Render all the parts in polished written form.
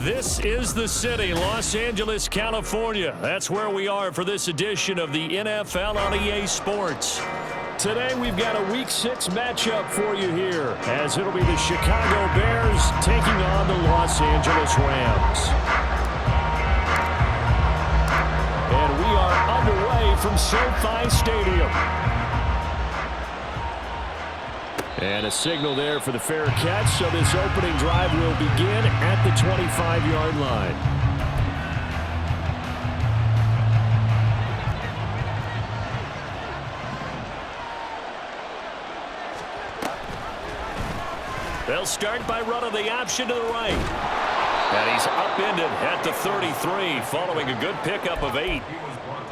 This is the city, Los Angeles, California. That's where we are for this edition of the NFL on EA Sports. Today we've got a Week 6 matchup for you here, as it'll be the Chicago Bears taking on the Los Angeles Rams. And we are underway from SoFi Stadium. And a signal there for the fair catch, so this opening drive will begin at the 25-yard line. They'll start by running the option to the right. And he's upended at the 33, following a good pickup of 8.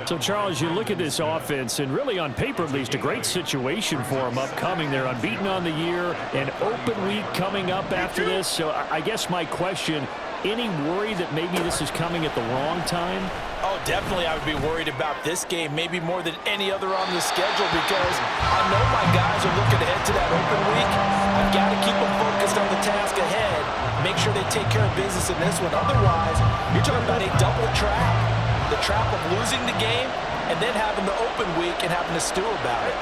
So, Charles, you look at this offense, and really on paper at least, a great situation for them upcoming. They're unbeaten on the year, an open week coming up after this. So I guess my question, any worry that maybe this is coming at the wrong time? Oh, definitely I would be worried about this game, maybe more than any other on the schedule, because I know my guys are looking ahead to that open week. I've got to keep them focused on the task ahead, make sure they take care of business in this one. Otherwise, you're talking about a double trap. The trap of losing the game and then having the open week and having to stew about it.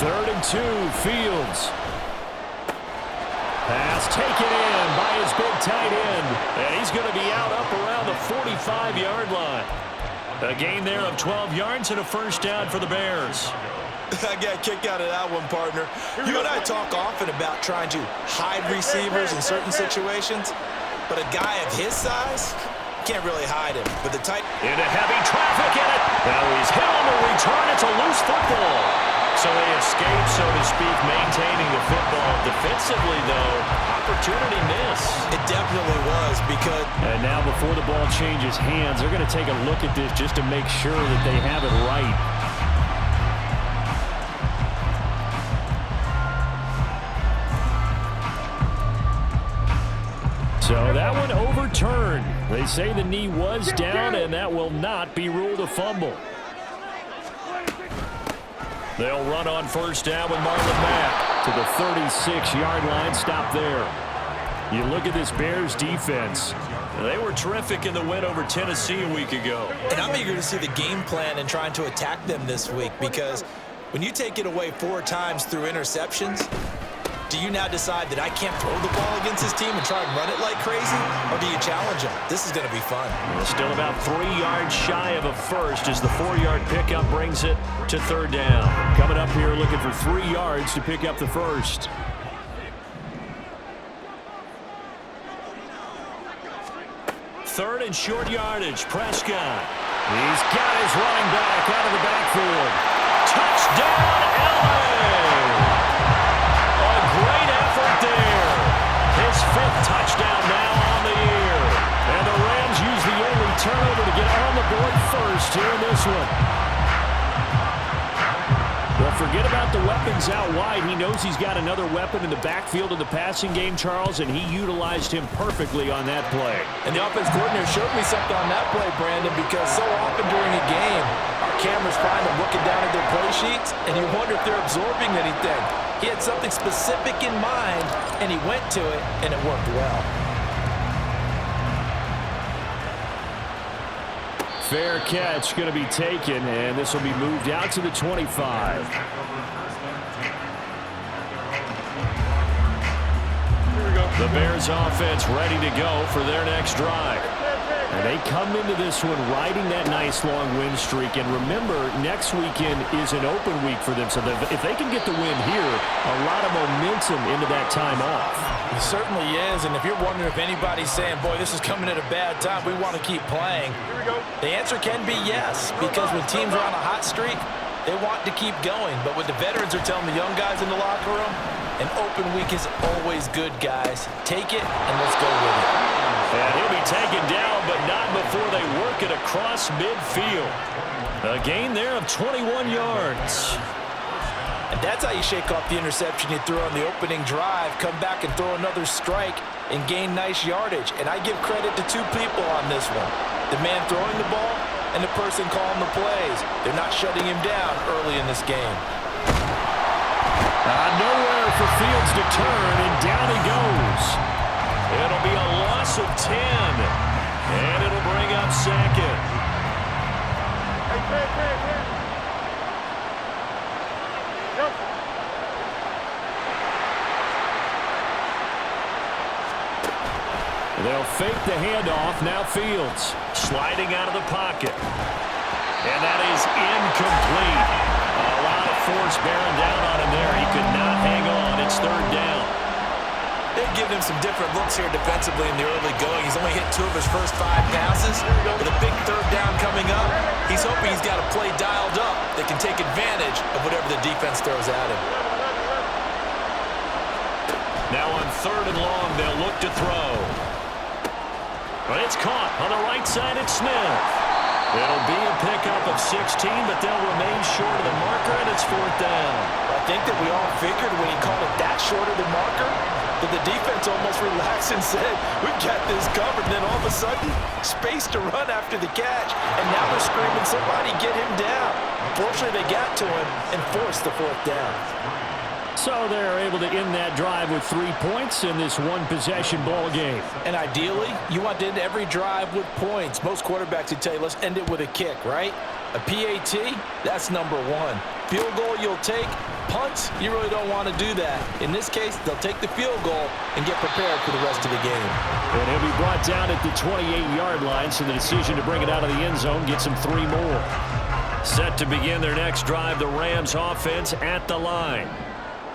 3rd and 2, Fields. Pass taken in by his big tight end. And he's going to be out up around the 45-yard line. A gain there of 12 yards and a first down for the Bears. I got a kick out of that one, partner. You and I talk often about trying to hide receivers in certain situations, but a guy of his size can't really hide him. But the tight into heavy traffic in it. Now he's hit on the return. It's a loose football. So they escape, so to speak, maintaining the football. Defensively, though, opportunity miss. It definitely was, because... And now before the ball changes hands, they're going to take a look at this just to make sure that they have it right. So that one overturned. They say the knee was down, and that will not be ruled a fumble. They'll run on first down with Marlon Mack to the 36-yard line. Stop there. You look at this Bears defense. They were terrific in the win over Tennessee a week ago. And I'm eager to see the game plan and trying to attack them this week, because when you take it away 4 times through interceptions, do you now decide that I can't throw the ball against this team and try and run it like crazy? Or do you challenge them? This is going to be fun. Still about 3 yards shy of a first as the 4-yard pickup brings it to 3rd down. Coming up here looking for 3 yards to pick up the first. Third and short yardage. Prescott. He's got his running back out of the backfield. Touchdown, LA! Great effort there. His 5th touchdown now on the year. And the Rams use the only turnover to get on the board first here in this one. Well, forget about the weapons out wide. He knows he's got another weapon in the backfield of the passing game, Charles, and he utilized him perfectly on that play. And the offense coordinator showed me something on that play, Brandon, because so often during a game, our cameras find them looking down at their play sheets, and you wonder if they're absorbing anything. He had something specific in mind, and he went to it, and it worked well. Fair catch going to be taken, and this will be moved out to the 25. The Bears offense ready to go for their next drive. And they come into this one riding that nice long win streak. And remember, next weekend is an open week for them. So if they can get the win here, a lot of momentum into that time off. It certainly is. And if you're wondering if anybody's saying, boy, this is coming at a bad time, we want to keep playing, the answer can be yes. Because when teams are on a hot streak, they want to keep going. But what the veterans are telling the young guys in the locker room, an open week is always good, guys. Take it, and let's go with it. And he'll be taken down, but not before they work it across midfield. A gain there of 21 yards. And that's how you shake off the interception you threw on the opening drive, come back and throw another strike and gain nice yardage. And I give credit to 2 people on this one. The man throwing the ball and the person calling the plays. They're not shutting him down early in this game. Nowhere for Fields to turn, and down he goes. It'll be a loss of 10. And it'll bring up second. They'll fake the handoff. Now Fields sliding out of the pocket. And that is incomplete. A lot of force bearing down on him there. He could not hang on. It's third down. They've given him some different looks here defensively in the early going. He's only hit 2 of his first 5 passes. With a big third down coming up, he's hoping he's got a play dialed up that can take advantage of whatever the defense throws at him. Now on 3rd and long, they'll look to throw. But it's caught on the right side at Smith. It'll be a pickup of 16, but they'll remain short of the marker, and it's 4th down. I think that we all figured when he called it that short of the marker that the defense almost relaxed and said, we've got this covered. And then all of a sudden, space to run after the catch. And now they're screaming, somebody get him down. Fortunately, they got to him and forced the 4th down. So they're able to end that drive with 3 points in this one-possession ball game. And ideally, you want to end every drive with points. Most quarterbacks would tell you, let's end it with a kick, right? A PAT, that's number 1. Field goal you'll take. Punts, you really don't want to do that. In this case, they'll take the field goal and get prepared for the rest of the game. And he'll be brought down at the 28-yard line, so the decision to bring it out of the end zone gets him 3 more. Set to begin their next drive, the Rams offense at the line.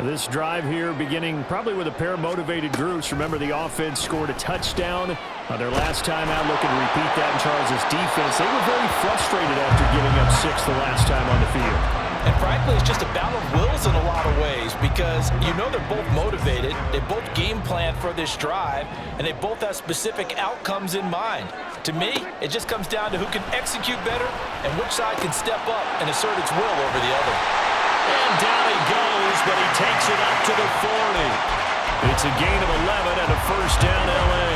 This drive here beginning probably with a pair of motivated groups. Remember, the offense scored a touchdown on their last time out, looking to repeat that in Charles' defense. They were very frustrated after giving up 6 the last time on the field. And frankly, it's just a battle of wills in a lot of ways because you know they're both motivated, they both game plan for this drive, and they both have specific outcomes in mind. To me, it just comes down to who can execute better and which side can step up and assert its will over the other. And down he goes, but he takes it up to the 40. It's a gain of 11 and a 1st down, L.A.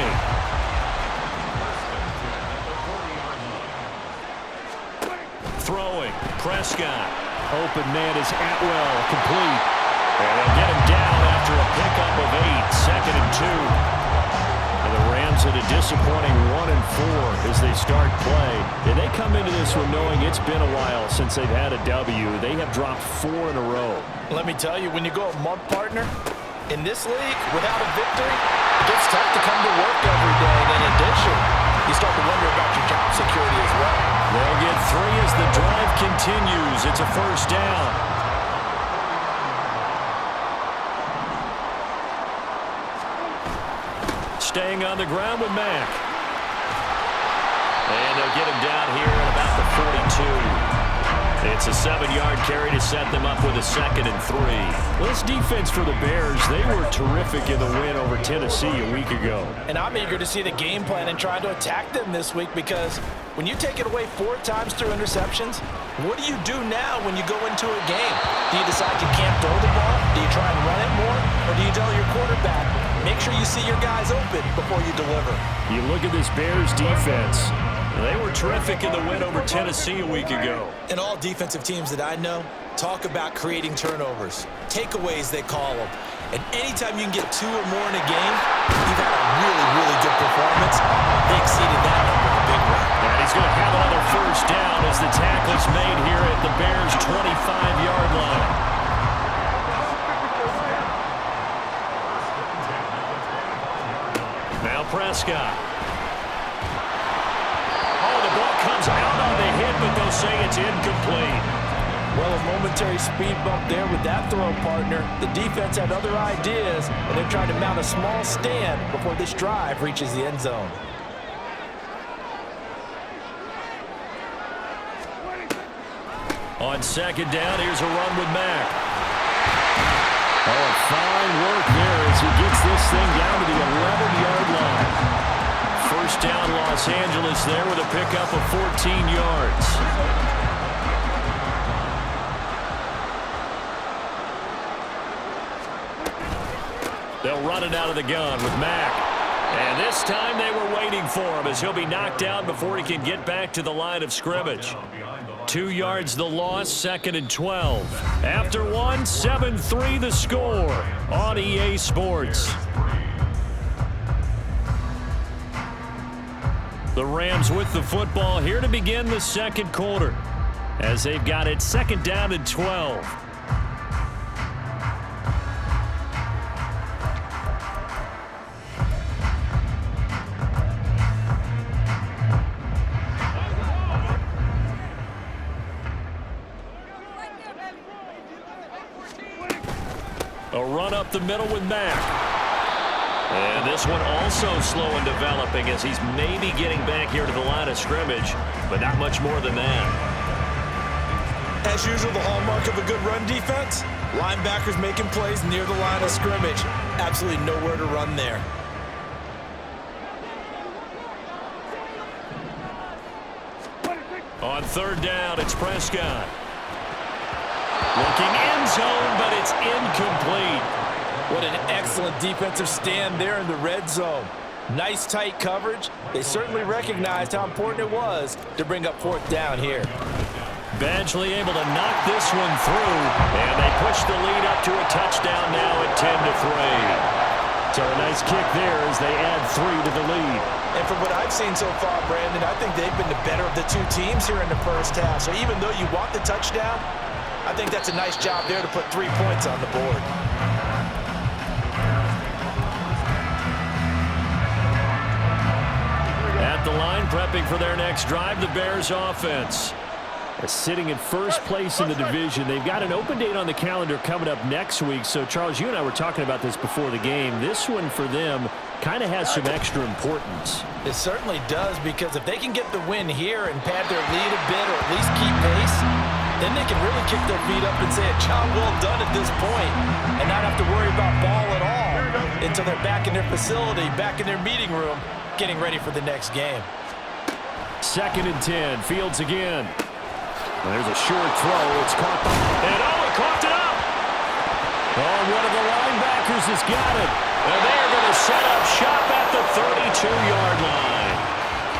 Throwing, Prescott. Open man is Atwell, complete. And they'll get him down after a pickup of 8, 2nd and 2. And the Rams at a disappointing 1-4 as they start play. And they come into this one knowing it's been a while since they've had a W. They have dropped 4 in a row. Let me tell you, when you go a month, partner, in this league, without a victory, it gets tough to come to work every day. And in addition, you start to wonder about your job security as well. They'll get 3 as the drive continues. It's a 1st down. Staying on the ground with Mack. And they'll get him down here at about the 42. It's a 7-yard carry to set them up with a 2nd and 3. Well, this defense for the Bears, they were terrific in the win over Tennessee a week ago. And I'm eager to see the game plan and try to attack them this week because when you take it away 4 times through interceptions, what do you do now when you go into a game? Do you decide you can't throw the ball? Do you try and run it more? Or do you tell your quarterback, make sure you see your guys open before you deliver? You look at this Bears defense. They were terrific in the win over Tennessee a week ago. And all defensive teams that I know talk about creating turnovers. Takeaways, they call them. And anytime you can get 2 or more in a game, you've had a really, really good performance. They exceeded that number in a big way. And he's going to have another 1st down as the tackle is made here at the Bears' 25-yard line. Now Prescott. Comes out on the hit, but they'll say it's incomplete. Well, a momentary speed bump there with that throw, partner. The defense had other ideas, and they're trying to mount a small stand before this drive reaches the end zone. On 2nd down, here's a run with Mack. Oh, fine work there as he gets this thing down to the 11-yard line. 1st down, Los Angeles there with a pickup of 14 yards. They'll run it out of the gun with Mack. And this time they were waiting for him as he'll be knocked down before he can get back to the line of scrimmage. 2 yards the loss, 2nd and 12. After 1, 7-3 the score on EA Sports. The Rams with the football here to begin the second quarter as they've got it second down and 12. A run up the middle with Mack. And this one also slow in developing as he's maybe getting back here to the line of scrimmage, but not much more than that. As usual, the hallmark of a good run defense, linebackers making plays near the line of scrimmage. Absolutely nowhere to run there. On third down, it's Prescott. Looking end zone, but it's incomplete. What an excellent defensive stand there in the red zone. Nice tight coverage. They certainly recognized how important it was to bring up fourth down here. Badgley able to knock this one through, and they push the lead up to a touchdown now at 10-3. So a nice kick there as they add 3 to the lead. And from what I've seen so far, Brandon, I think they've been the better of the two teams here in the first half. So even though you want the touchdown, I think that's a nice job there to put 3 points on the board. At the line, prepping for their next drive, the Bears offense. Sitting in first place in the division. They've got an open date on the calendar coming up next week. So, Charles, you and I were talking about this before the game. This one for them kind of has some extra importance. It certainly does, because if they can get the win here and pad their lead a bit or at least keep pace, then they can really kick their feet up and say a job well done at this point and not have to worry about ball at all until they're back in their facility, back in their meeting room, getting ready for the next game. 2nd and 10. Fields again. There's a short throw. It's caught by... And he coughed it up! Oh, one of the linebackers has got it. And they're going to set up shop at the 32-yard line.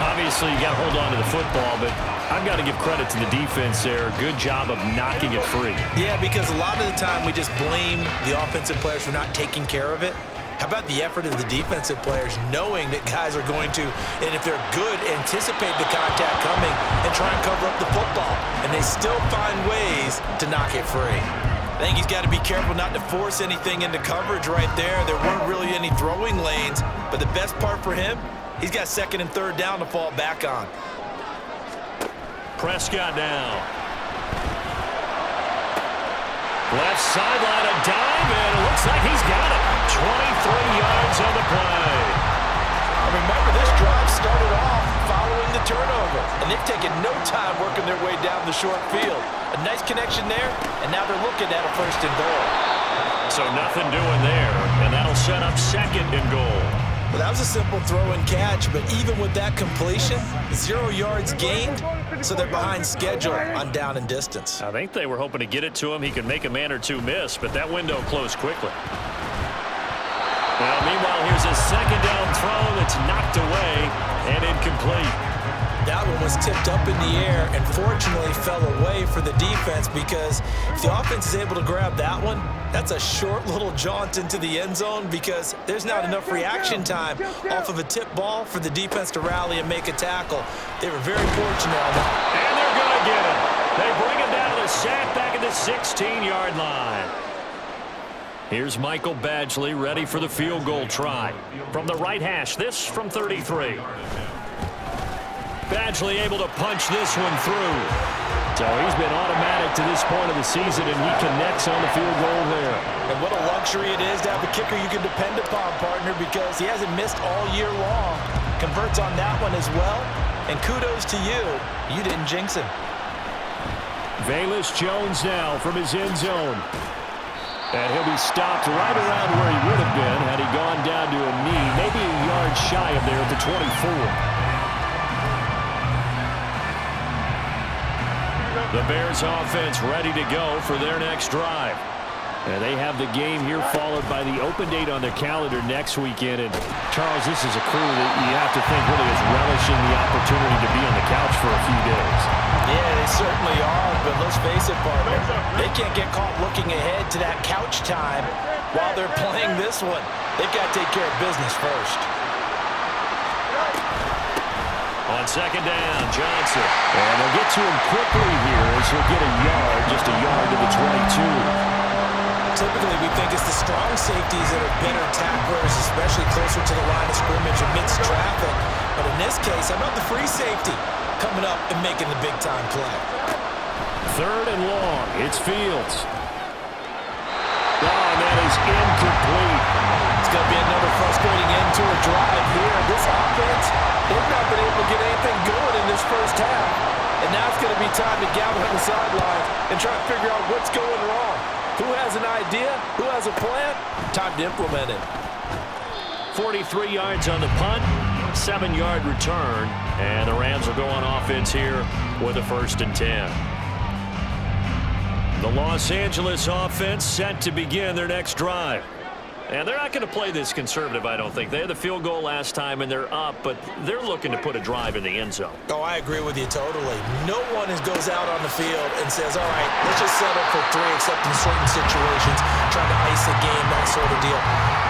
Obviously, you got to hold on to the football, but I've got to give credit to the defense there. Good job of knocking it free. Yeah, because a lot of the time we just blame the offensive players for not taking care of it. How about the effort of the defensive players knowing that guys are going to, and if they're good, anticipate the contact coming and try and cover up the football. And they still find ways to knock it free. I think he's got to be careful not to force anything into coverage right there. There weren't really any throwing lanes, but the best part for him, he's got 2nd and 3rd down to fall back on. Prescott now. Left sideline, a dive, and it looks like he's got it. 23 yards on the play. Remember, this drive started off following the turnover, and they've taken no time working their way down the short field. A nice connection there, and now they're looking at a 1st and goal. So nothing doing there, and that'll set up 2nd and goal. Well, that was a simple throw and catch, but even with that completion, 0 yards gained, so they're behind schedule on down and distance. I think they were hoping to get it to him. He could make a man or two miss, but that window closed quickly. Well, meanwhile, here's a 2nd down throw that's knocked away and incomplete. That one was tipped up in the air and fortunately fell away for the defense, because if the offense is able to grab that one, that's a short little jaunt into the end zone, because there's not enough reaction time off of a tip ball for the defense to rally and make a tackle. They were very fortunate on that. And they're going to get him. They bring him down to the sack back at the 16-yard line. Here's Michael Badgley ready for the field goal try. From the right hash, this from 33. Badgley able to punch this one through. So he's been automatic to this point of the season, and he connects on the field goal there. And what a luxury it is to have a kicker you can depend upon, partner, because he hasn't missed all year long. Converts on that one as well. And kudos to you. You didn't jinx him. Velus Jones now from his end zone. And he'll be stopped right around where he would have been had he gone down to a knee, maybe a yard shy of there at the 24. The Bears offense ready to go for their next drive. And they have the game here followed by the open date on their calendar next weekend. And Charles, this is a crew that you have to think really is relishing the opportunity to be on the couch for a few days. Yeah, they certainly are, but let's face it, partner, they can't get caught looking ahead to that couch time while they're playing this one. They've got to take care of business first. On second down, Johnson. And they'll get to him quickly here as he'll get a yard, just a yard to the 22. Typically, we think it's the strong safeties that are better tacklers, especially closer to the line of scrimmage amidst traffic. But in this case, how about the free safety coming up and making the big-time play? Third and long. It's Fields. Oh, that is incomplete. It's going to be another frustrating end to a drive here. This offense, they've not been able to get anything going in this first half. And now it's going to be time to gather on the sidelines and try to figure out what's going wrong. Who has an idea? Who has a plan? Time to implement it. 43 yards on the punt, 7-yard return, and the Rams will go on offense here with a 1st and 10. The Los Angeles offense set to begin their next drive. And they're not going to play this conservative, I don't think. They had the field goal last time, and they're up, but they're looking to put a drive in the end zone. Oh, I agree with you totally. No one goes out on the field and says, all right, let's just settle for 3, except in certain situations, trying to ice a game, that sort of deal.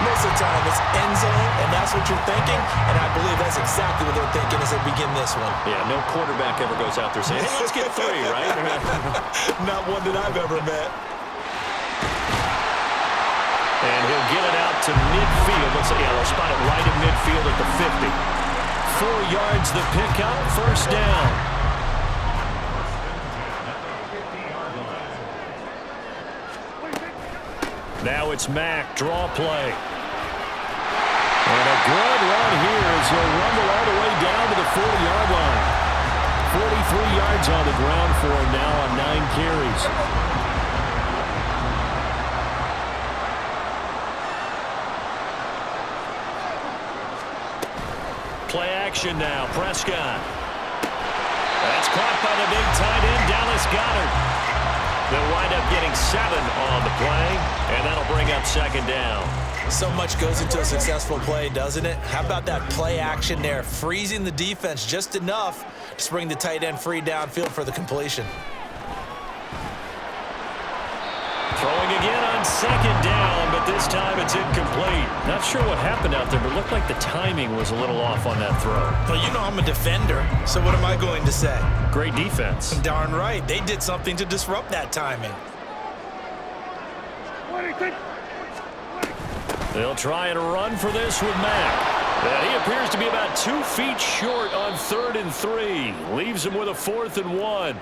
Most of the time, it's end zone, and that's what you're thinking, and I believe that's exactly what they're thinking as they begin this one. Yeah, no quarterback ever goes out there saying, hey, let's get 3, right? Not one that I've ever met. And he'll get it out to midfield. Let's say, they'll spot it right in midfield at the 50. 4 yards the pickup, 1st down. Now it's Mack, draw play. And a good run here as he'll rumble all the way down to the 40-yard line. 43 yards on the ground for him now on 9 carries. Play action now. Prescott. That's caught by the big tight end, Dallas Goedert. They'll wind up getting 7 on the play, and that'll bring up 2nd down. So much goes into a successful play, doesn't it? How about that play action there, freezing the defense just enough to bring the tight end free downfield for the completion. Throwing again on 2nd down, but this time it's incomplete. Not sure what happened out there, but it looked like the timing was a little off on that throw. Well, you know I'm a defender, so what am I going to say? Great defense. Darn right. They did something to disrupt that timing. They'll try and run for this with Mack. And he appears to be about 2 feet short on 3rd and 3. Leaves him with a 4th and 1.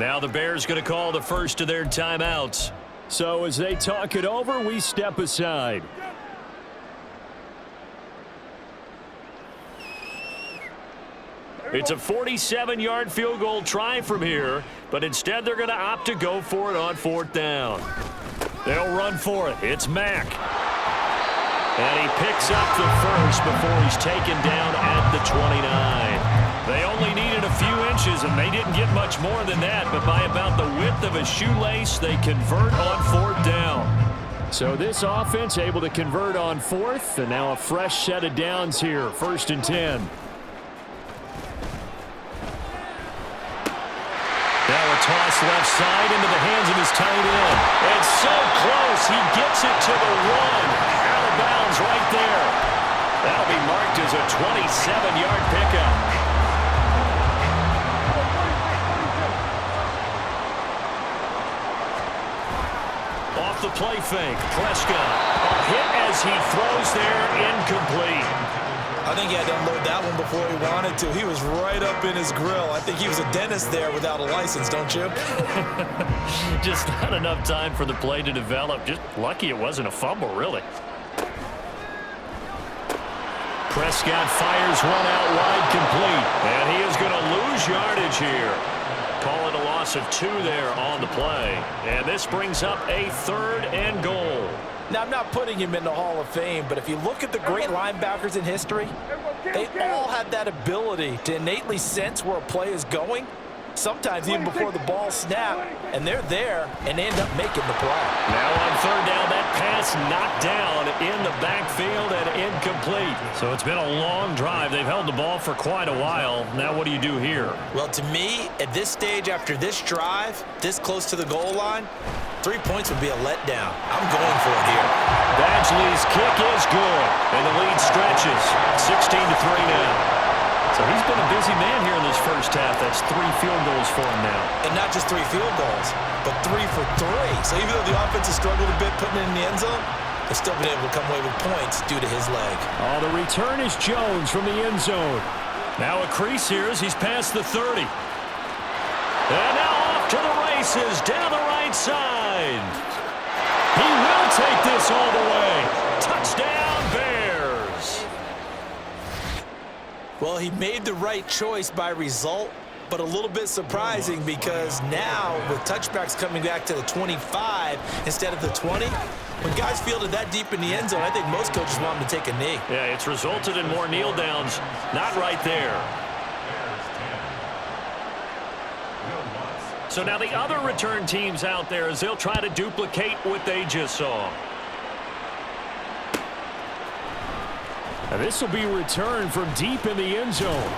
Now the Bears going to call the first of their timeouts. So as they talk it over, we step aside. It's a 47-yard field goal try from here, but instead they're going to opt to go for it on 4th down. They'll run for it. It's Mack. And he picks up the first before he's taken down at the 29. They only needed a few inches, and they didn't get much more than that, but by about the width of a shoelace, they convert on 4th down. So this offense able to convert on 4th, and now a fresh set of downs here, 1st and 10. Now a toss left side into the hands of his tight end. It's so close, he gets it to the 1. Out of bounds right there. That'll be marked as a 27-yard pickup. Off the play fake, Prescott. A hit as he throws there, incomplete. I think he had to unload that one before he wanted to. He was right up in his grill. I think he was a dentist there without a license, don't you? Just not enough time for the play to develop. Just lucky it wasn't a fumble, really. Prescott fires one out wide, complete. And he is going to lose yardage here. Call it a loss of 2 there on the play. And this brings up a 3rd and goal. Now, I'm not putting him in the Hall of Fame, but if you look at the great linebackers in history, they all have that ability to innately sense where a play is going, sometimes even before the ball snaps, and they're there and end up making the play. Now on 3rd down, that pass knocked down in the backfield and incomplete. So it's been a long drive. They've held the ball for quite a while. Now what do you do here? Well, to me, at this stage after this drive, this close to the goal line, 3 points would be a letdown. I'm going for it here. Badgley's kick is good, and the lead stretches. 16-3 now. So he's been a busy man here in this first half. That's 3 field goals for him now. And not just 3 field goals, but 3 for 3. So even though the offense has struggled a bit putting it in the end zone, they've still been able to come away with points due to his leg. Oh, the return is Jones from the end zone. Now a crease here as he's past the 30. And now off to the races down the right side. He will take this all the way. Touchdown, Bears. Well, he made the right choice by result, but a little bit surprising because now with touchbacks coming back to the 25 instead of the 20, when guys fielded that deep in the end zone, I think most coaches want them to take a knee. Yeah, it's resulted in more kneel downs. Not right there. So now the other return teams out there as they'll try to duplicate what they just saw. And this will be returned from deep in the end zone.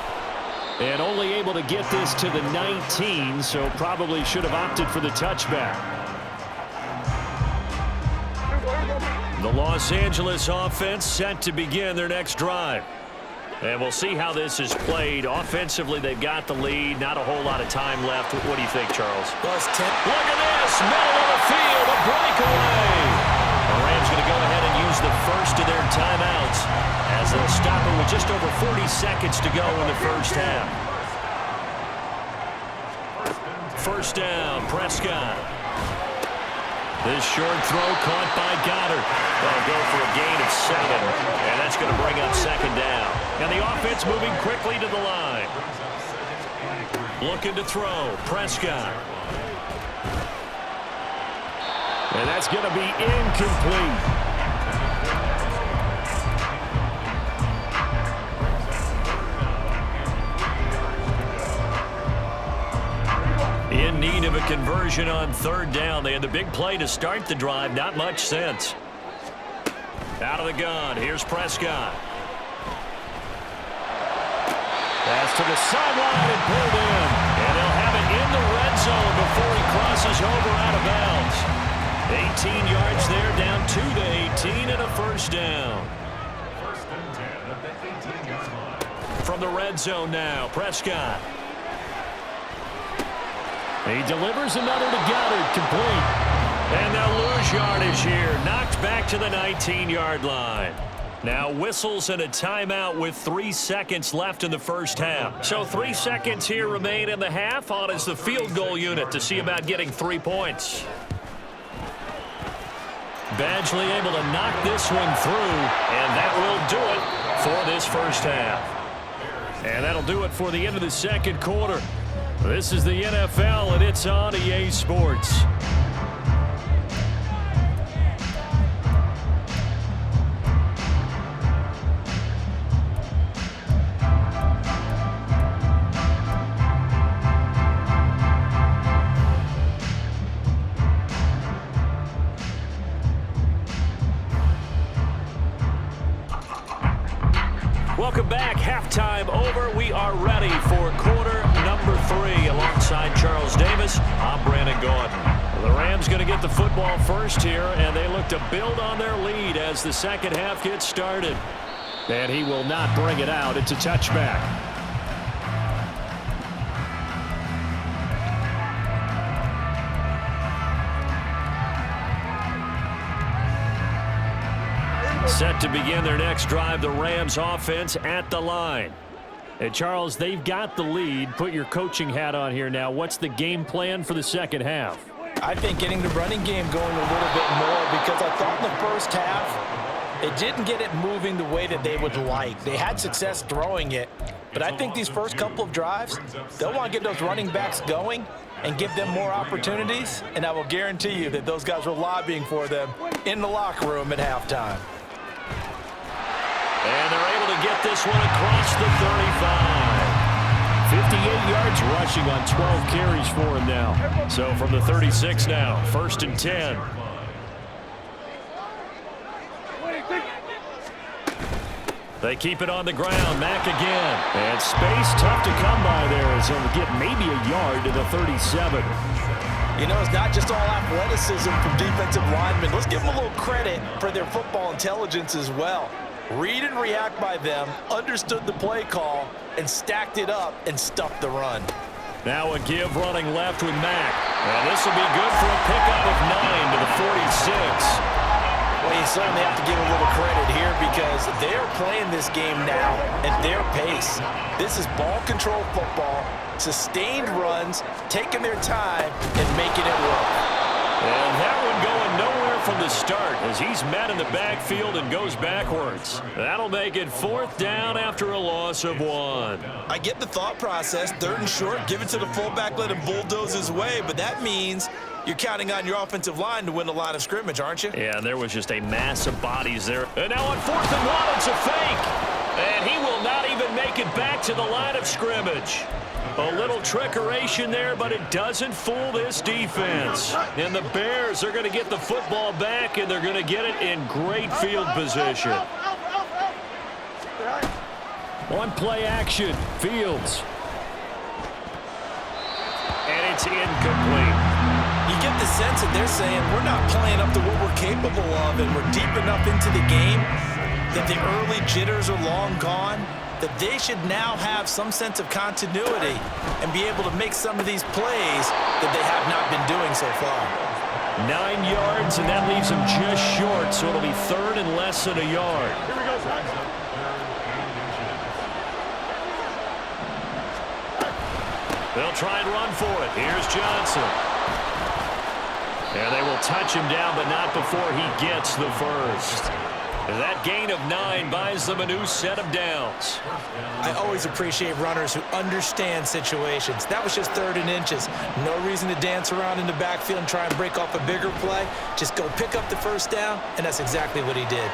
And only able to get this to the 19, so probably should have opted for the touchback. The Los Angeles offense set to begin their next drive. And we'll see how this is played. Offensively, they've got the lead. Not a whole lot of time left. What do you think, Charles? Well, it's 10. Look at this. Middle of the field. A breakaway. The Rams going to go ahead and use the first of their timeouts as they'll stop it with just over 40 seconds to go in the first half. First down, Prescott. This short throw caught by Goddard. They'll go for a gain of 7, and that's going to bring up second down. And the offense moving quickly to the line. Looking to throw, Prescott. And that's going to be incomplete. In need of a conversion on third down. They had the big play to start the drive. Not much sense. Out of the gun. Here's Prescott. Pass to the sideline and pulled in. And they'll have it in the red zone before he crosses over out of bounds. 18 yards there, down to the 18 and a first down. From the red zone now, Prescott. He delivers another to Goddard, complete. And they'll lose yardage here. Knocked back to the 19-yard line. Now whistles and a timeout with 3 seconds left in the first half. So 3 seconds here remain in the half. On is the field goal unit to see about getting 3 points. Badgley able to knock this one through, and that will do it for this first half. And that'll do it for the end of the second quarter. This is the NFL, and it's on EA Sports. Welcome back. Halftime over. We are ready for quarter number 3. Alongside Charles Davis, I'm Brandon Gordon. The Rams going to get the football first here, and they look to build on their lead as the second half gets started. And he will not bring it out. It's a touchback. Set to begin their next drive, the Rams offense at the line. And Charles, they've got the lead. Put your coaching hat on here now. What's the game plan for the second half? I think getting the running game going a little bit more, because I thought in the first half it didn't get it moving the way that they would like. They had success throwing it, but I think these first couple of drives, they'll want to get those running backs going and give them more opportunities, and I will guarantee you that those guys were lobbying for them in the locker room at halftime. And they're able to get this one across the 35. 58 yards rushing on 12 carries for him now. So from the 36 now, first and 10. They keep it on the ground. Mack again. And space tough to come by there as he'll get maybe a yard to the 37. You know, it's not just all athleticism from defensive linemen. Let's give them a little credit for their football intelligence as well. Read and react by them, understood the play call, and stacked it up and stuffed the run. Now a give running left with Mack. Well, this will be good for a pickup of 9 to the 46. Well, you certainly have to give a little credit here because they're playing this game now at their pace. This is ball control football, sustained runs, taking their time, and making it work. And that one going nowhere from the start as he's met in the backfield and goes backwards. That'll make it 4th down after a loss of 1. I get the thought process, 3rd and short, give it to the fullback, let him bulldoze his way, but that means you're counting on your offensive line to win the line of scrimmage, aren't you? Yeah, there was just a mass of bodies there. And now on 4th and 1, it's a fake. And he will not even make it back to the line of scrimmage. A little trickeration there, but it doesn't fool this defense. And the Bears are going to get the football back, and they're going to get it in great field position. On play action, Fields. And it's incomplete. You get the sense that they're saying we're not playing up to what we're capable of, and we're deep enough into the game that the early jitters are long gone, that they should now have some sense of continuity and be able to make some of these plays that they have not been doing so far. 9 yards, and that leaves them just short, so it'll be 3rd and less than a yard. Here we go, Zach. They'll try and run for it. Here's Johnson. And they will touch him down, but not before he gets the first. And that gain of 9 buys them a new set of downs. I always appreciate runners who understand situations. That was just 3rd and inches. No reason to dance around in the backfield and try and break off a bigger play. Just go pick up the first down, and that's exactly what he did.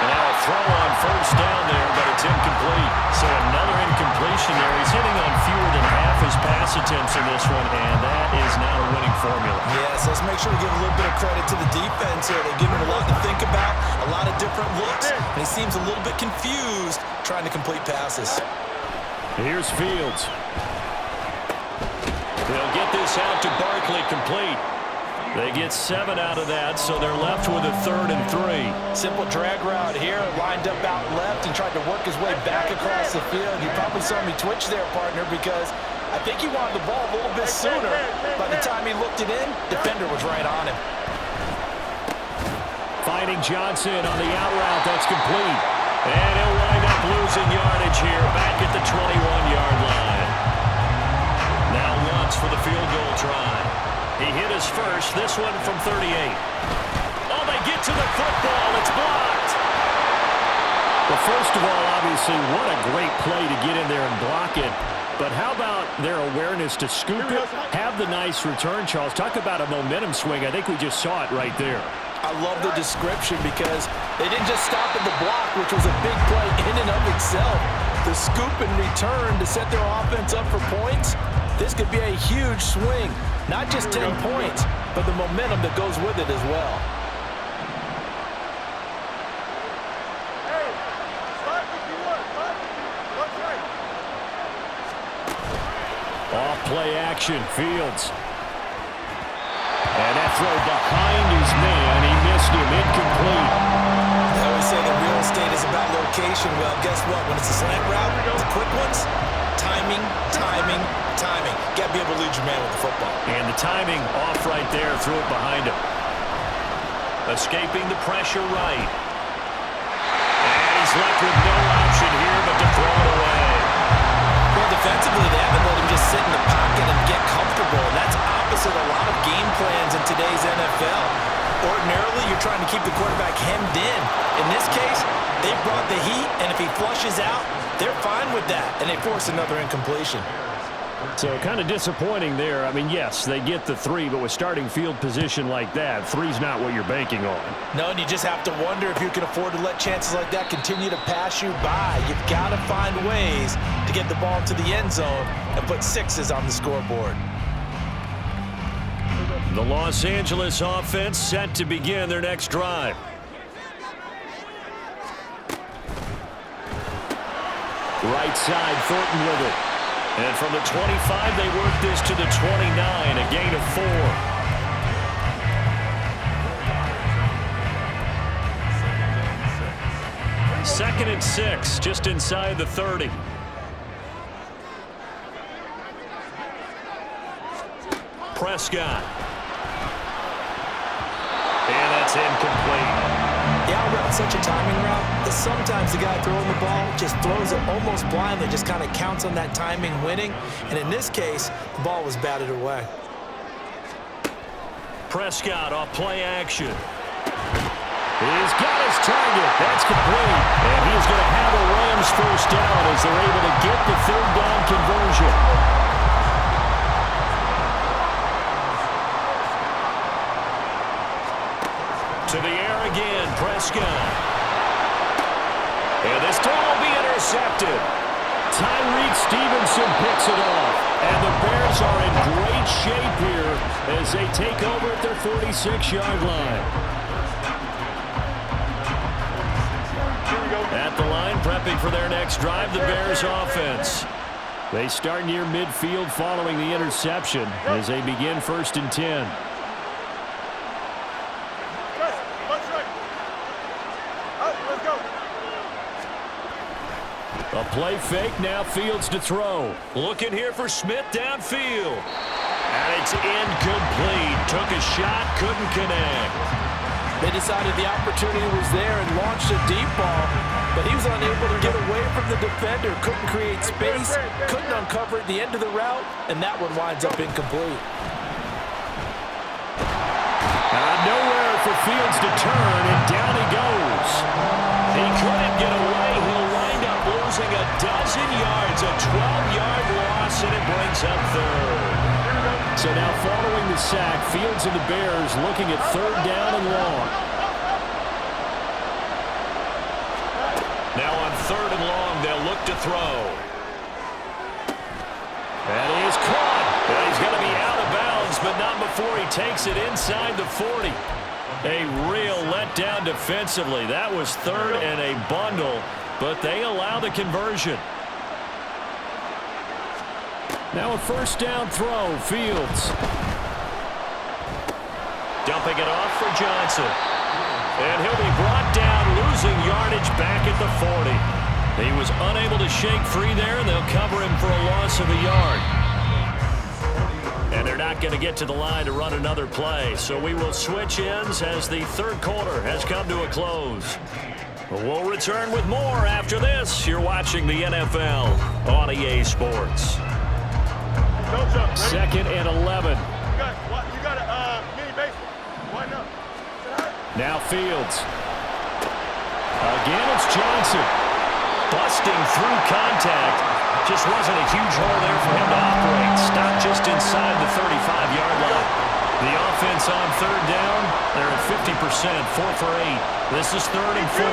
And now a throw on 1st down there, but it's incomplete. So another incompletion there. He's hitting on fewer than half his pass attempts in this one, and that is not a winning formula. Yes, let's make sure we give a little bit of credit to the defense here. They give him a lot to think about, a lot of different looks, and he seems a little bit confused trying to complete passes. Here's Fields. They'll get this out to Barkley, complete. They get 7 out of that, so they're left with a 3rd and 3. Simple drag route here, lined up out left and tried to work his way back across the field. You probably saw me twitch there, partner, because I think he wanted the ball a little bit sooner. By the time he looked it in, defender was right on him. Finding Johnson on the out route, that's complete. And he'll wind up losing yardage here, back at the 21-yard line. Now Lutz for the field goal try. He hit his first, this one from 38. Oh, they get to the football. It's blocked. Well, first of all, obviously, what a great play to get in there and block it. But how about their awareness to scoop it, have the nice return, Charles? Talk about a momentum swing. I think we just saw it right there. I love the description because they didn't just stop at the block, which was a big play in and of itself. The scoop and return to set their offense up for points, this could be a huge swing. Not just 10 points, but the momentum that goes with it as well. Off play action, Fields. And that throw behind his man, he missed him, incomplete. They always say that real estate is about location. Well, guess what? When it's a slant route, the quick ones, timing, timing, timing. Got to be able to lead your man with the football. And the timing off right there, threw it behind him. Escaping the pressure right. And he's left with no option here but to throw it away. Well, defensively, they haven't let him just sit in the pocket and get comfortable. That's opposite a lot of game plans in today's NFL. Ordinarily, you're trying to keep the quarterback hemmed in. In this case, they brought the heat, and if he flushes out, they're fine with that, and they force another incompletion. So kind of disappointing there. I mean, yes, they get the 3, but with starting field position like that, 3's not what you're banking on. No, and you just have to wonder if you can afford to let chances like that continue to pass you by. You've got to find ways to get the ball into the end zone and put 6s on the scoreboard. The Los Angeles offense set to begin their next drive. Right side, Thornton with it. And from the 25, they work this to the 29, a gain of 4. 2nd and 6, just inside the 30. Prescott. And that's incomplete. The out route, such a timing route, that sometimes the guy throwing the ball just throws it almost blindly, just kind of counts on that timing winning. And in this case, the ball was batted away. Prescott off play action. He's got his target. That's complete. And he's going to have a Rams first down as they're able to get the 3rd down conversion. To the air again, Prescott. And this time will be intercepted. Tyreek Stevenson picks it off. And the Bears are in great shape here as they take over at their 46-yard line. At the line, prepping for their next drive, the Bears offense. They start near midfield following the interception as they begin 1st and 10. A play fake, now Fields to throw. Looking here for Smith downfield. And it's incomplete. Took a shot, couldn't connect. They decided the opportunity was there and launched a deep ball, but he was unable to get away from the defender. Couldn't create space, couldn't uncover at the end of the route, and that one winds up incomplete. Nowhere for Fields to turn, and down he goes. He couldn't get away. He'll wind up losing a dozen yards, a 12-yard loss, and it brings up 3rd. So now following the sack, Fields and the Bears looking at 3rd down and long. Now on 3rd and long, they'll look to throw. And he is caught. And he's going to be out of bounds, but not before he takes it inside the 40. A real letdown defensively. That was 3rd and a bundle, but they allow the conversion. Now a 1st down throw, Fields. Dumping it off for Johnson. And he'll be brought down, losing yardage back at the 40. He was unable to shake free there, and they'll cover him for a loss of a yard. And they're not going to get to the line to run another play, so we will switch ends as the 3rd quarter has come to a close. We'll return with more after this. You're watching the NFL on EA Sports. 2nd and 11. You got a mini base. Why not? Now Fields. Again, it's Johnson. Busting through contact. Just wasn't a huge hole there for him to operate. Stopped just inside the 35-yard line. The offense on 3rd down, they're at 50%, 4 for 8. This is 3rd and 4.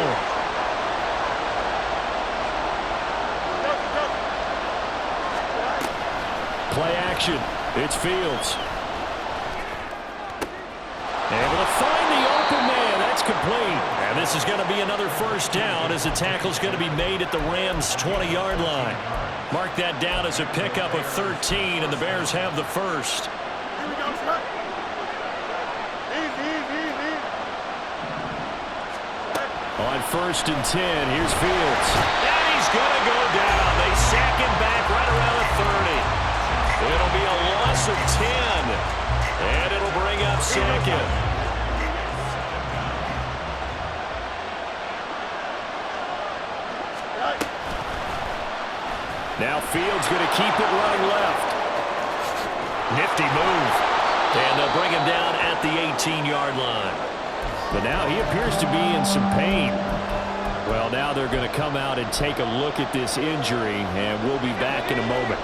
Play action. It's Fields. Able to find the open man. That's complete. And this is going to be another 1st down as the tackle's going to be made at the Rams' 20-yard line. Mark that down as a pickup of 13, and the Bears have the 1st. Here we go, Scott. Easy. On 1st and 10, here's Fields. And he's going to go down. They sack him back right around the 30. It'll be a loss of 10, and it'll bring up 2nd. Now Fields going to keep it running left. Nifty move. And they'll bring him down at the 18-yard line. But now he appears to be in some pain. Well, now they're going to come out and take a look at this injury, and we'll be back in a moment.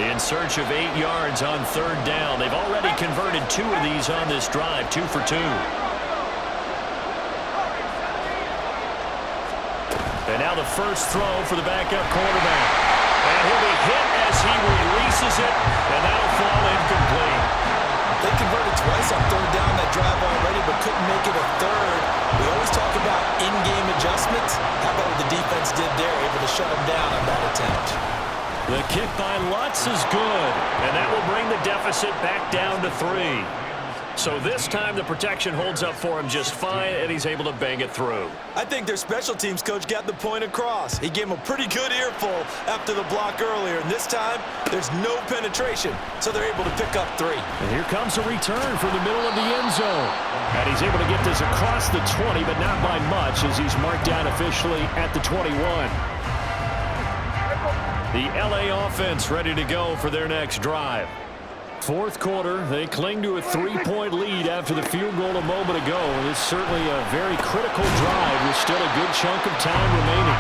In search of 8 yards on 3rd down. They've already converted 2 of these on this drive, 2 for 2. And now the first throw for the backup quarterback. And he'll be hit as he releases it, and that'll fall incomplete. They converted twice on 3rd down that drive already, but couldn't make it a 3rd. We always talk about in-game adjustments. How about what the defense did there, able to shut them down on that attempt? The kick by Lutz is good, and that will bring the deficit back down to 3. So this time the protection holds up for him just fine, and he's able to bang it through. I think their special teams coach got the point across. He gave him a pretty good earful after the block earlier, and this time there's no penetration, so they're able to pick up 3. And here comes a return from the middle of the end zone. And he's able to get this across the 20, but not by much, as he's marked down officially at the 21. The LA offense ready to go for their next drive. Fourth quarter, they cling to a 3-point lead after the field goal a moment ago. It's certainly a very critical drive with still a good chunk of time remaining.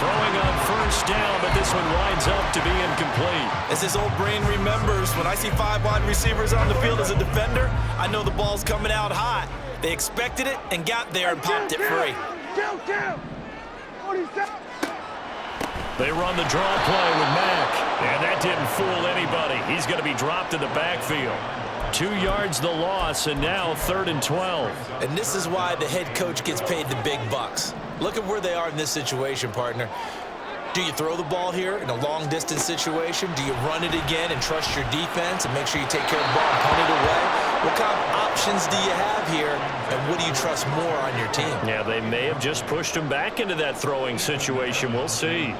Throwing on first down, but this one winds up to be incomplete. As his old brain remembers, when I see 5 wide receivers on the field as a defender, I know the ball's coming out hot. They expected it and got there and popped it free. They run the draw play with Mack, and that didn't fool anybody. He's going to be dropped in the backfield. 2 yards the loss, and now 3rd and 12. And this is why the head coach gets paid the big bucks. Look at where they are in this situation, partner. Do you throw the ball here in a long-distance situation? Do you run it again and trust your defense and make sure you take care of the ball and punt it away? What kind of options do you have here, and what do you trust more on your team? Yeah, they may have just pushed him back into that throwing situation. We'll see.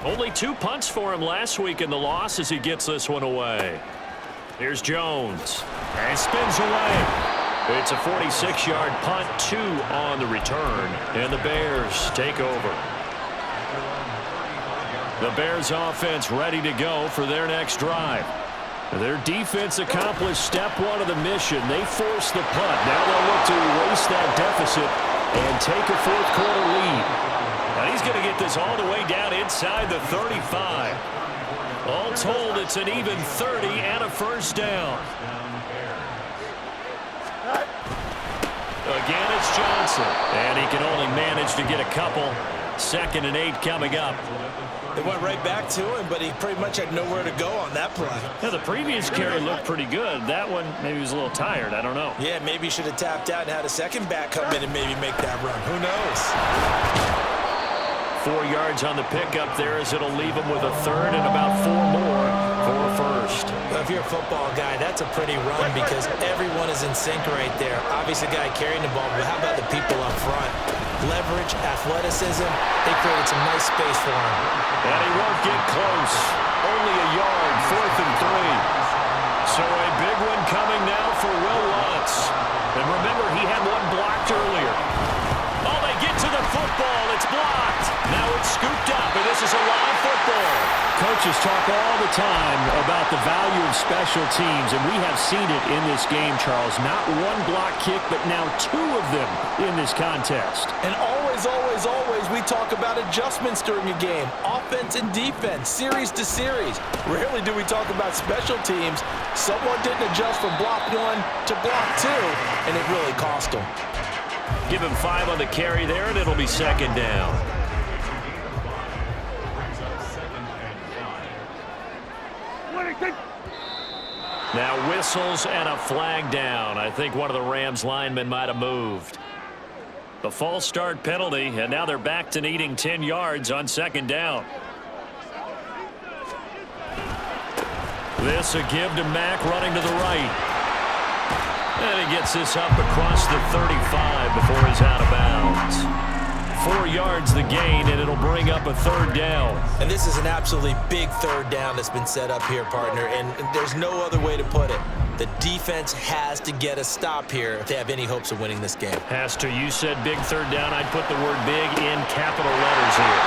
Only 2 punts for him last week in the loss as he gets this one away. Here's Jones. And spins away. It's a 46-yard punt, 2 on the return. And the Bears take over. The Bears offense ready to go for their next drive. Their defense accomplished step 1 of the mission. They forced the punt. Now they'll look to erase that deficit and take a fourth quarter lead. And he's going to get this all the way down inside the 35. All told, it's an even 30 and a first down. Again, it's Johnson. And he can only manage to get a couple. 2nd and 8 coming up. They went right back to him, but he pretty much had nowhere to go on that play. Yeah, the previous carry looked pretty good. That one, maybe he was a little tired. I don't know. Yeah, maybe he should have tapped out and had a second back come in and maybe make that run. Who knows? 4 yards on the pickup there as it'll leave him with a 3rd and about 4 more for a first. Well, if you're a football guy, that's a pretty run because everyone is in sync right there. Obviously, the guy carrying the ball, but how about the people up front? Leverage, athleticism, they created some nice space for him. And he won't get close. Only a yard, 4th and 3. So a big one coming now for Will Lutz. And remember, he had one blocked earlier. Oh, they get to the football. It's blocked. Now it's scooped up, and this is a live football. Coaches talk all the time about the value of special teams, and we have seen it in this game, Charles. Not one block kick, but now 2 of them in this contest. And always, always, always, we talk about adjustments during a game. Offense and defense, series to series. Rarely do we talk about special teams. Someone didn't adjust from block 1 to block 2, and it really cost them. Give him 5 on the carry there, and it'll be 2nd down. Now whistles and a flag down. I think one of the Rams linemen might have moved. The false start penalty, and now they're back to needing 10 yards on 2nd down. This a give to Mack running to the right. And he gets this up across the 35 before he's out of bounds. 4 yards the gain, and it'll bring up a 3rd down. And this is an absolutely big 3rd down that's been set up here, partner, and there's no other way to put it. The defense has to get a stop here if they have any hopes of winning this game. Has to. You said big 3rd down. I'd put the word big in capital letters here.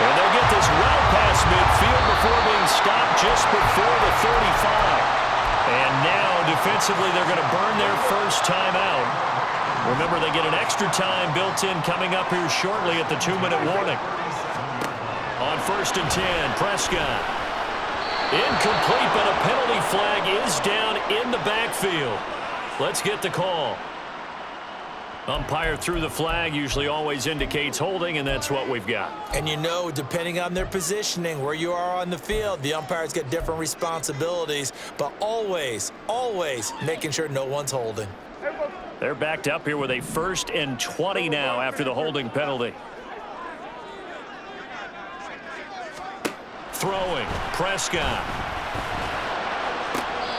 And they'll get this well past midfield before being stopped just before the 35. And now, defensively, they're going to burn their first time out. Remember, they get an extra time built in coming up here shortly at the 2-minute warning. On 1st and 10, Prescott. Incomplete, but a penalty flag is down in the backfield. Let's get the call. Umpire threw the flag, usually always indicates holding, and that's what we've got. And you know, depending on their positioning, where you are on the field, the umpires get different responsibilities, but always, always making sure no one's holding. They're backed up here with a 1st and 20 now after the holding penalty. Throwing, Prescott.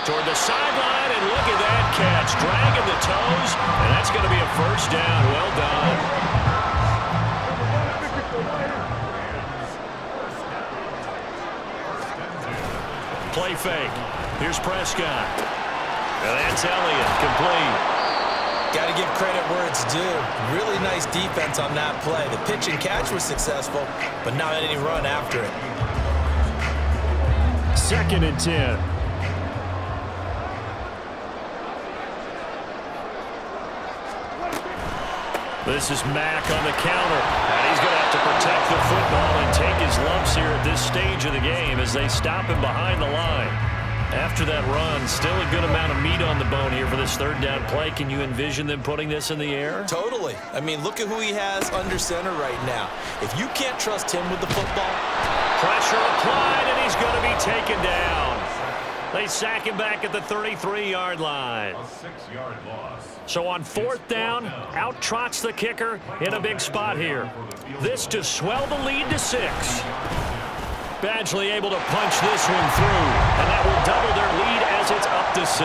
Toward the sideline, and look at that catch. Dragging the toes, and that's going to be a first down. Well done. Play fake. Here's Prescott. And that's Elliott, complete. Got to give credit where it's due. Really nice defense on that play. The pitch and catch was successful, but not any run after it. 2nd and 10. This is Mack on the counter. And he's going to have to protect the football and take his lumps here at this stage of the game as they stop him behind the line. After that run, still a good amount of meat on the bone here for this 3rd down play. Can you envision them putting this in the air? Totally. I mean, look at who he has under center right now. If you can't trust him with the football. Pressure applied, and he's going to be taken down. They sack him back at the 33-yard line. A 6-yard loss. So on 4th down, out trots the kicker in a big spot here. This to swell the lead to 6. Badgley able to punch this one through, and that will double their lead as it's up to 6.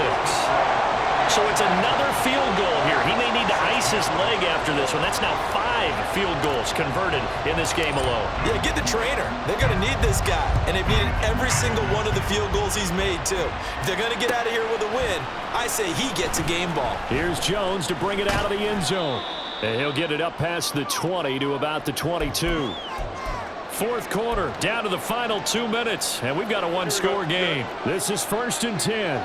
So it's another field goal here. He may need to ice his leg after this one. That's now 5 field goals converted in this game alone. Yeah, get the trainer. They're going to need this guy, and they've needed every single one of the field goals he's made, too. If they're going to get out of here with a win, I say he gets a game ball. Here's Jones to bring it out of the end zone. And he'll get it up past the 20 to about the 22. 4th quarter, down to the final 2 minutes, and we've got a 1-score game. This is 1st and 10.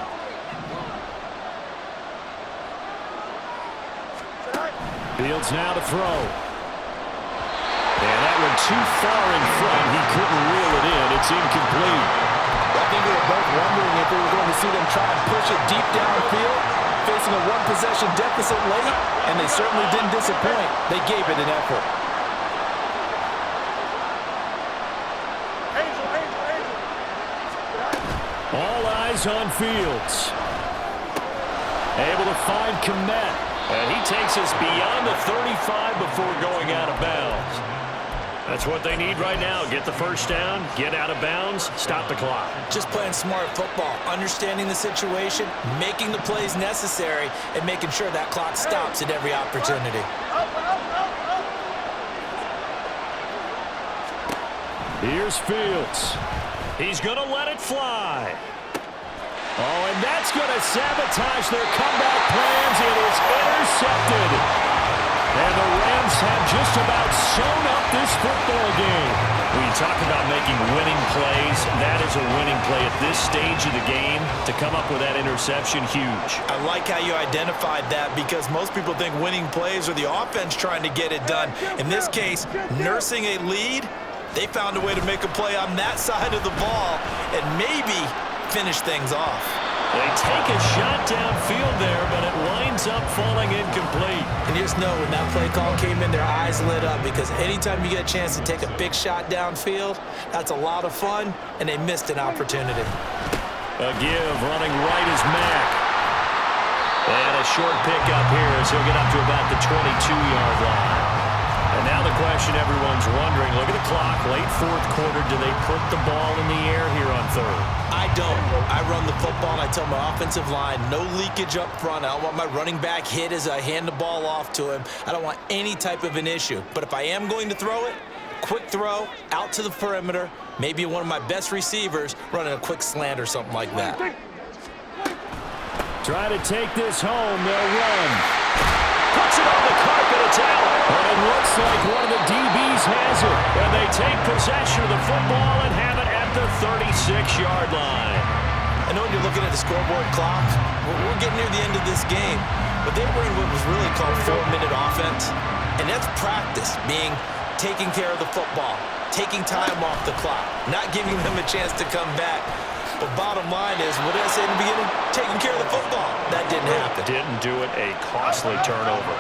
Fields now to throw. And that one too far in front. He couldn't reel it in. It's incomplete. I think we were both wondering if we were going to see them try and push it deep downfield, facing a 1-possession deficit late, and they certainly didn't disappoint. They gave it an effort. All eyes on Fields. Able to find Kmet. And he takes us beyond the 35 before going out of bounds. That's what they need right now. Get the first down, get out of bounds, stop the clock. Just playing smart football, understanding the situation, making the plays necessary, and making sure that clock stops at every opportunity. Here's Fields. He's going to let it fly. Oh, and that's going to sabotage their comeback plans. It is intercepted. And the Rams have just about sewn up this football game. When you talk about making winning plays, that is a winning play at this stage of the game. To come up with that interception, huge. I like how you identified that because most people think winning plays are the offense trying to get it done. In this case, nursing a lead, they found a way to make a play on that side of the ball and maybe finish things off. They take a shot downfield there, but it winds up falling incomplete. And you just know when that play call came in, their eyes lit up because anytime you get a chance to take a big shot downfield, that's a lot of fun, and they missed an opportunity. A give running right is Mack. And a short pickup here as he'll get up to about the 22-yard line. And now the question everyone's wondering, look at the clock, late 4th quarter, do they put the ball in the air here on 3rd? I don't. I run the football and I tell my offensive line, no leakage up front. I don't want my running back hit as I hand the ball off to him. I don't want any type of an issue. But if I am going to throw it, quick throw, out to the perimeter, maybe one of my best receivers running a quick slant or something like that. Try to take this home, they'll run. Puts it on the carpet, it's out. And it looks like one of the DBs has it. And they take possession of the football and have it at the 36-yard line. I know when you're looking at the scoreboard clock, we're getting near the end of this game. But they were in what was really called 4-minute offense. And that's practice, being taking care of the football, taking time off the clock, not giving them a chance to come back. But bottom line is, what did I say in the beginning? Taking care of the football. That didn't happen. Didn't do it, a costly turnover.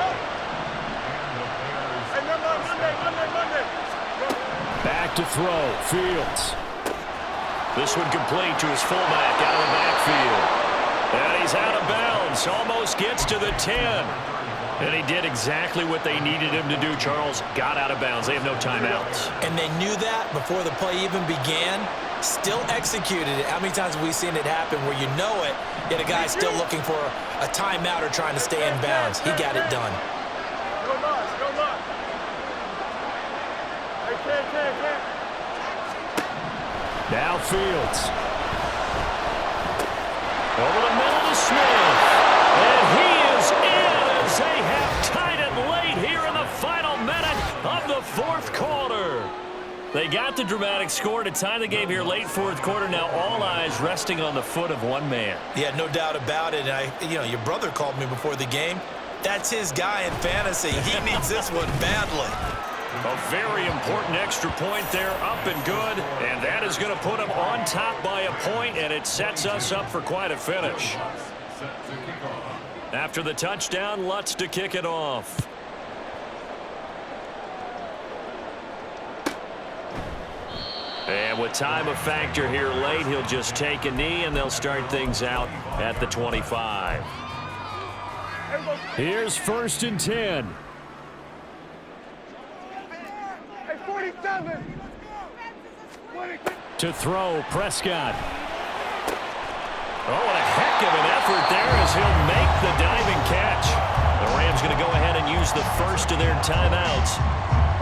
Monday. Back to throw, Fields. This one complete to his fullback out of the backfield. And he's out of bounds, almost gets to the 10. And he did exactly what they needed him to do, Charles. Got out of bounds. They have no timeouts. And they knew that before the play even began. Still executed it. How many times have we seen it happen where you know it, yet a guy's still looking for a timeout or trying to stay in bounds? He got it done. No loss, no loss. Hey, Now Fields. Over the middle to Smith. And he is in as they have tied it late here in the final minute of the fourth quarter. They got the dramatic score to tie the game here late fourth quarter. Now all eyes resting on the foot of one man. Yeah, no doubt about it. Your brother called me before the game. That's his guy in fantasy. He needs this one badly. A very important extra point there, up and good. And that is going to put them on top by a point, and it sets us up for quite a finish. After the touchdown, Lutz to kick it off. And with time a factor here late, he'll just take a knee, and they'll start things out at the 25. Here's 1st and 10. Hey, 47. To throw, Prescott. Oh, what a heck of an effort there as he'll make the diving catch. The Rams going to go ahead and use the first of their timeouts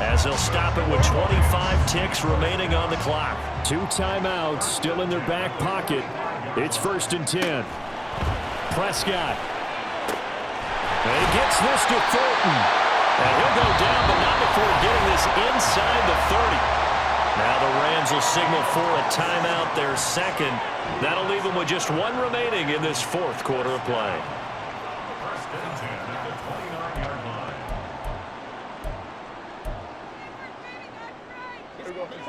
as they'll stop it with 25 ticks remaining on the clock. 2 timeouts still in their back pocket. It's 1st and 10. Prescott. And he gets this to Thornton. And he'll go down, but not before getting this inside the 30. Now the Rams will signal for a timeout, their second. That'll leave them with just 1 remaining in this fourth quarter of play. First and 10 at the 29-yard line.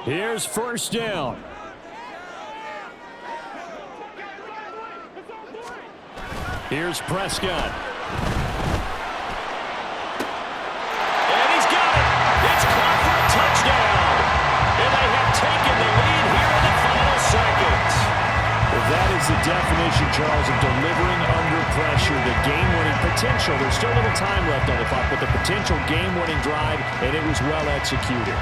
Here's 1st down. Here's Prescott. And he's got it. It's caught for a touchdown. And they have taken the lead here in the final seconds. Well, that is the definition, Charles, of delivering under pressure. The game-winning potential. There's still a little time left on the clock, but the potential game-winning drive, and it was well executed.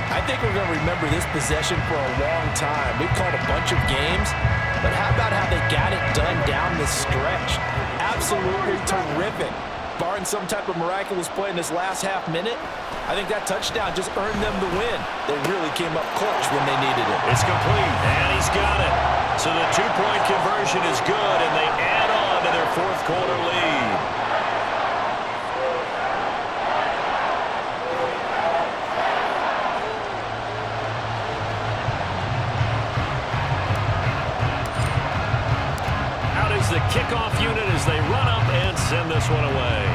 I think we're going to remember this possession for a long time. We've called a bunch of games, but how about how they got it done down the stretch? Absolutely terrific. Barring some type of miraculous play in this last half minute, I think that touchdown just earned them the win. They really came up clutch when they needed it. It's complete, and he's got it. So the 2-point conversion is good, and they add on to their fourth quarter lead. The kickoff unit as they run up and send this one away.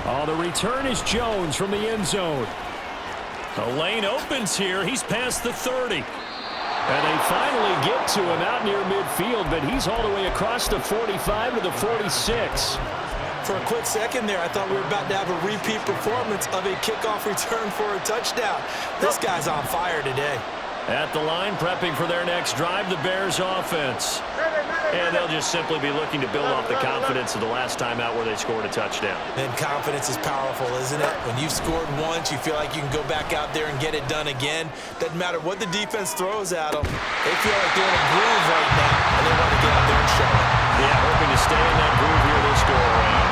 Oh, the return is Jones from the end zone. The lane opens here. He's past the 30. And they finally get to him out near midfield, but he's all the way across the 45 to the 46. For a quick second there, I thought we were about to have a repeat performance of a kickoff return for a touchdown. This guy's on fire today. At the line, prepping for their next drive, the Bears offense. And they'll just simply be looking to build off the confidence of the last time out where they scored a touchdown. And confidence is powerful, isn't it? When you've scored once, you feel like you can go back out there and get it done again. Doesn't matter what the defense throws at them. They feel like they're in a groove right now, and they want to get out there and show it. Yeah, hoping to stay in that groove here this go-around.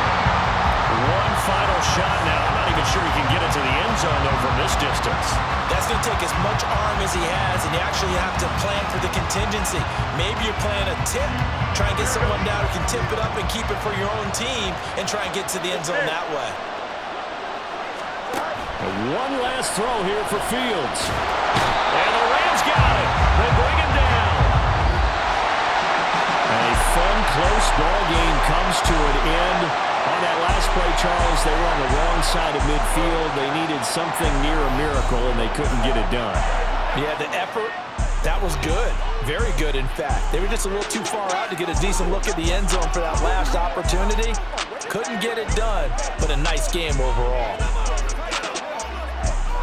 One final shot now. I'm not even sure he can get it to the end zone, though, from this distance. That's going to take as much arm as he has, and you actually have to plan for the contingency. Maybe you're playing a tip, try and get someone down who can tip it up and keep it for your own team and try and get to the end zone that way. One last throw here for Fields. And the Rams got it. They bring him down. A fun, close ball game comes to an end. On that last play, Charles, they were on the wrong side of midfield. They needed something near a miracle, and they couldn't get it done. Yeah, the effort, that was good. Very good, in fact. They were just a little too far out to get a decent look at the end zone for that last opportunity. Couldn't get it done, but a nice game overall.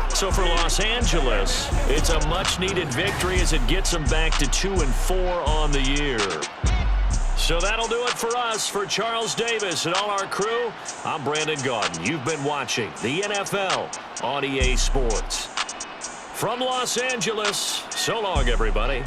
So for Los Angeles, it's a much-needed victory as it gets them back to 2-4 on the year. So that'll do it for us. For Charles Davis and all our crew, I'm Brandon Gaudin. You've been watching the NFL on EA Sports. From Los Angeles, so long, everybody.